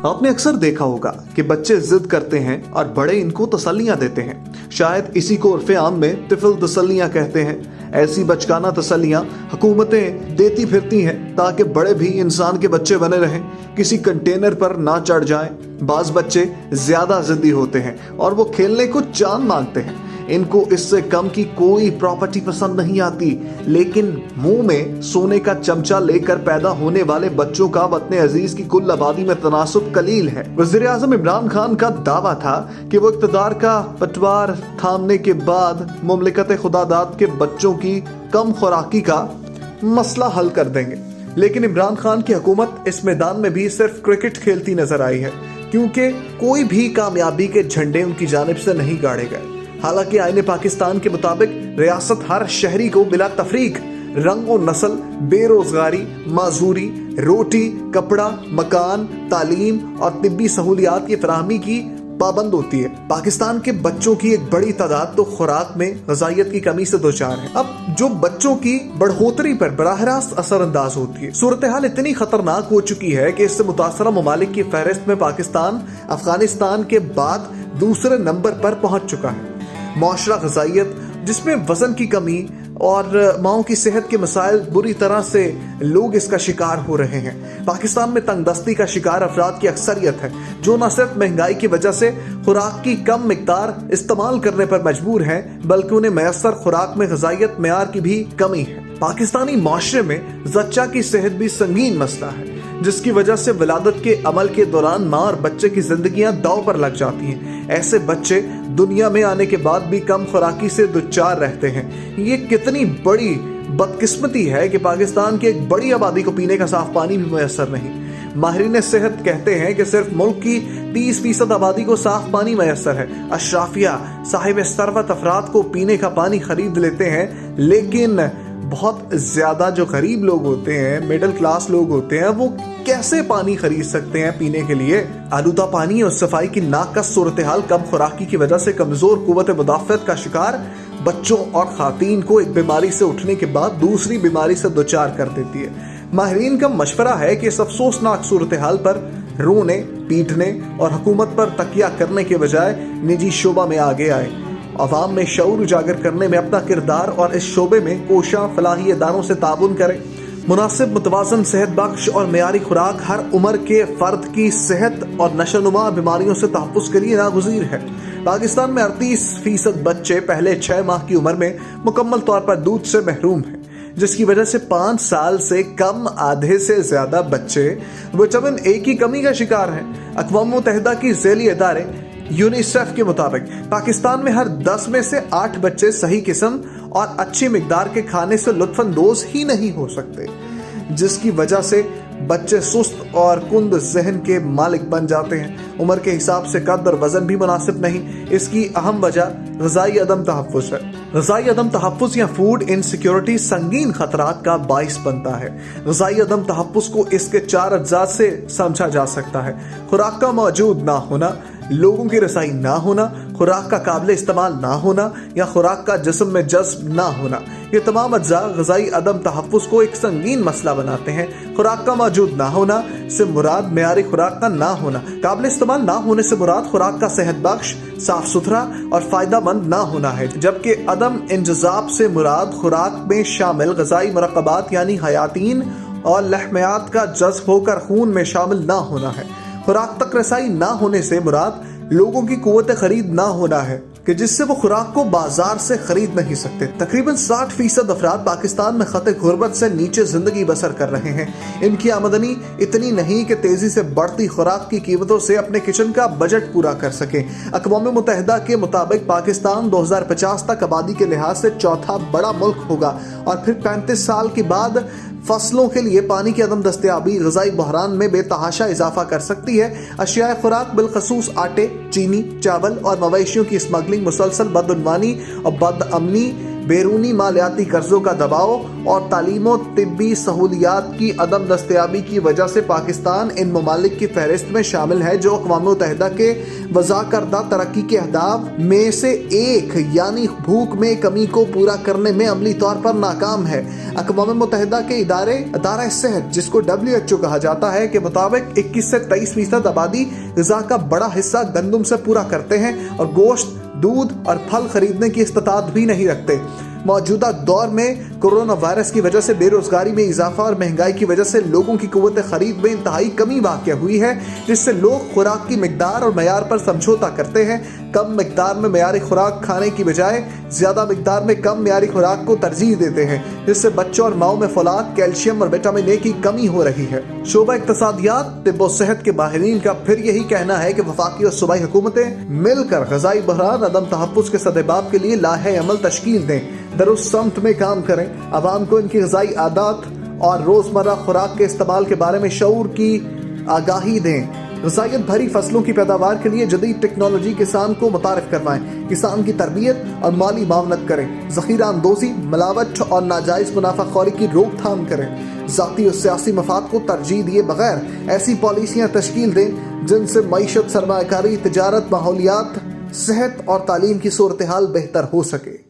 آپ نے अक्सर देखा होगा कि बच्चे जिद करते हैं और बड़े इनको तसल्लियां देते हैं। शायद इसी को उर्फ़े आम में तिफल तसल्लियां कहते हैं। ऐसी बचकाना तसल्लियां हुकूमतें देती फिरती हैं ताकि बड़े भी इंसान के बच्चे बने रहें, किसी कंटेनर पर ना चढ़ जाएं। बाज बच्चे ज्यादा जिद्दी होते हैं और वो खेलने को चांद मांगते हैं। इनको इससे कम की कोई प्रॉपर्टी पसंद नहीं आती, लेकिन मुंह में सोने का चमचा लेकर पैदा होने वाले बच्चों का वतन अजीज की कुल आबादी में तनासुब कलील है। वज़ीर आज़म इमरान खान का दावा था कि वो इक़्तिदार का पटवार थामने के बाद मुमलिकत खुदादाद के बच्चों की कम खुराकी का मसला हल कर देंगे, लेकिन इमरान खान की हुकूमत इस मैदान में भी सिर्फ क्रिकेट खेलती नजर आई है, क्योंकि कोई भी कामयाबी के झंडे उनकी जानिब से नहीं गाड़े गए। हालांकि आईने पाकिस्तान के मुताबिक रियासत हर शहरी को बिला तफरीक रंग और नस्ल, बेरोजगारी, माजूरी, रोटी, कपड़ा, मकान, तालीम और तिब्बी सहूलियात की फराहमी की पाबंद होती है। पाकिस्तान के बच्चों की एक बड़ी तादाद तो खुराक में ग़िज़ाइयत की कमी से दोचार है। अब जो बच्चों की बढ़ोतरी पर बराह रास्त असरअंदाज होती है। सूरत हाल इतनी खतरनाक हो चुकी है कि इससे मुतासरा ममालिक की फहरिस्त में पाकिस्तान अफगानिस्तान के बाद दूसरे नंबर पर पहुंच चुका है। मुआशरा ग़िज़ाइयत जिसमें वजन की कमी और माओं की सेहत के मसाइल, बुरी तरह से लोग इसका शिकार हो रहे हैं। पाकिस्तान में तंगदस्ती का शिकार अफराद की अक्सरियत है, जो न सिर्फ महंगाई की वजह से खुराक की कम मिकदार इस्तेमाल करने पर मजबूर हैं, बल्कि उन्हें मैसर खुराक में ग़िज़ाइयत मेयार की भी कमी है। पाकिस्तानी माशरे में ज़च्चा की सेहत भी संगीन मसला है, जिसकी वजह से विलादत के अमल के दौरान माँ और बच्चे की जिंदगियां दांव पर लग जाती हैं। ऐसे बच्चे दुनिया में आने के बाद भी कम खुराकी से दुचार रहते हैं। ये कितनी बड़ी बदकिस्मती है कि पाकिस्तान की एक बड़ी आबादी को पीने का साफ पानी भी मैसर नहीं। माहिरीन सेहत कहते हैं कि सिर्फ मुल्क की 30% आबादी को साफ पानी मैसर है। अशराफिया साहिब सरवत अफराद को पीने का पानी खरीद लेते हैं, लेकिन बहुत ज्यादा जो गरीब लोग होते हैं, मिडिल क्लास लोग होते हैं, वो कैसे पानी खरीद सकते हैं पीने के लिए। आलूदा पानी और सफाई की नाकस सूरत हाल कम खुराकी की वजह से कमजोर कुव्वत मुदाफ़त का शिकार बच्चों और खातीन को एक बीमारी से उठने के बाद दूसरी बीमारी से दोचार कर देती है। माहिरीन का मशवरा है कि इस अफसोसनाक सूरत हाल पर रोने, पीटने और हुकूमत पर तकिया करने के बजाय निजी शोबा में आगे आए, अवाम में शऊर उजागर करने में अपना किरदार और इस शोबे में कोशा फलाही इदारों से ताबुन करें। मुनासिब, मुतवाज़न, सेहत बख्श और मेयारी खुराक हर उम्र के फर्द की सेहत और नशोनुमा बीमारियों से तहफ़्फ़ुज़ के लिए नागुज़ीर है। पाकिस्तान में 38% बच्चे पहले 6 माह की उम्र में मुकम्मल तौर पर दूध से महरूम हैं, जिसकी वजह से 5 साल से कम आधे से ज्यादा बच्चे विटामिन ए की कमी का शिकार हैं। अक़वाम मुत्तहिदा की ज़ैली इदारे यूनिसेफ के मुताबिक पाकिस्तान में हर 10 में से 8 बच्चे सही किस्म और अच्छी मिकदार के खाने से लुत्फ़अंदोज़ ही नहीं हो सकते, जिसकी वजह से बच्चे सुस्त और कुंद जहन के मालिक बन जाते हैं। उम्र के हिसाब से कद और वजन भी मुनासिब नहीं। इसकी अहम वजह ग़िज़ाई अदम तहफ़्फ़ुज़ है। ग़िज़ाई अदम तहफ़्फ़ुज़ या फूड इनसिक्योरिटी संगीन खतरात का बाइस बनता है। ग़िज़ाई अदम तहफ़्फ़ुज़ को इसके 4 अज्जा से समझा जा सकता है: खुराक का मौजूद ना होना, लोगों की रसाई ना होना, खुराक का काबिल इस्तेमाल ना होना या खुराक का जिस्म में जज्ब ना होना। ये तमाम अज्जा ग़िज़ाई अदम तहफ़्फ़ुज़ को एक संगीन मसला बनाते हैं। खुराक का मौजूद ना होना से मुराद मेयारी खुराक का ना होना, काबिल इस्तेमाल ना होने से मुराद खुराक का सेहत बख्श, साफ सुथरा और फ़ायदेमंद ना होना है, जबकि अदम इंजज़ाब से मुराद खुराक में शामिल ग़िज़ाई मरकबात यानी हयातीन और लहमियात का जज्ब होकर खून में शामिल ना होना है। खुराक तक रसाई ना होने से मुराद लोगों की कुव्वत खरीद ना होना है कि जिससे वो खुराक को बाजार से खरीद नहीं सकते। तकरीबन 60% अफराद पाकिस्तान में खत गुर्बत से नीचे जिंदगी बसर कर रहे हैं। इनकी आमदनी इतनी नहीं कि तेजी से बढ़ती खुराक की कीमतों से अपने किचन का बजट पूरा कर सके। अक़वाम मुत्तहिदा के मुताबिक पाकिस्तान 2050 तक आबादी के लिहाज से चौथा बड़ा मुल्क होगा और फिर 35 साल के बाद फसलों के लिए पानी की अदम दस्तयाबी ग़िज़ाई बहरान में बेतहाशा इजाफा कर सकती है। अशियाए खुराक बिलखसूस आटे, चीनी, चावल और मवेशियों की स्मगलिंग, मुसलसल बदउनवानी और बदअमनी بیرونی مالیاتی قرضوں کا دباؤ اور تعلیم و طبی سہولیات کی عدم دستیابی کی وجہ سے پاکستان ان ممالک کی فہرست میں شامل ہے جو اقوام متحدہ کے وضع کردہ ترقی کے اہداف میں سے ایک یعنی بھوک میں کمی کو پورا کرنے میں عملی طور پر ناکام ہے۔ اقوام متحدہ کے ادارہ صحت جس کو WHO کہا جاتا ہے کے مطابق 21 سے 23% آبادی غذا کا بڑا حصہ گندم سے پورا کرتے ہیں اور گوشت، دودھ اور پھل خریدنے کی استطاعت بھی نہیں رکھتے۔ موجودہ دور میں کورونا وائرس کی وجہ سے بے روزگاری میں اضافہ اور مہنگائی کی وجہ سے لوگوں کی قوت خرید میں انتہائی کمی واقع ہوئی ہے، جس سے لوگ خوراک کی مقدار اور معیار پر سمجھوتا کرتے ہیں۔ کم مقدار میں معیاری خوراک کھانے کی بجائے زیادہ مقدار میں کم معیاری خوراک کو ترجیح دیتے ہیں، جس سے بچوں اور ماؤں میں فولاد، کیلشیم اور وٹامن اے کی کمی ہو رہی ہے۔ شعبہ اقتصادیات، طب و صحت کے ماہرین کا پھر یہی کہنا ہے کہ وفاقی اور صوبائی حکومتیں مل کر غذائی بحران عدم تحفظ کے سدباب کے لیے لاہے عمل تشکیل دیں، درست سمت میں کام کریں، عوام کو ان کی غذائی عادات اور روزمرہ خوراک کے استعمال کے بارے میں شعور کی آگاہی دیں، غذائیت بھری فصلوں کی پیداوار کے لیے جدید ٹیکنالوجی کسان کو متعارف کروائیں، کسان کی تربیت اور مالی معاونت کریں، ذخیرہ اندوزی، ملاوٹ اور ناجائز منافع خوری کی روک تھام کریں، ذاتی اور سیاسی مفاد کو ترجیح دیے بغیر ایسی پالیسیاں تشکیل دیں جن سے معیشت، سرمایہ کاری، تجارت، ماحولیات، صحت اور تعلیم کی صورتحال بہتر ہو سکے۔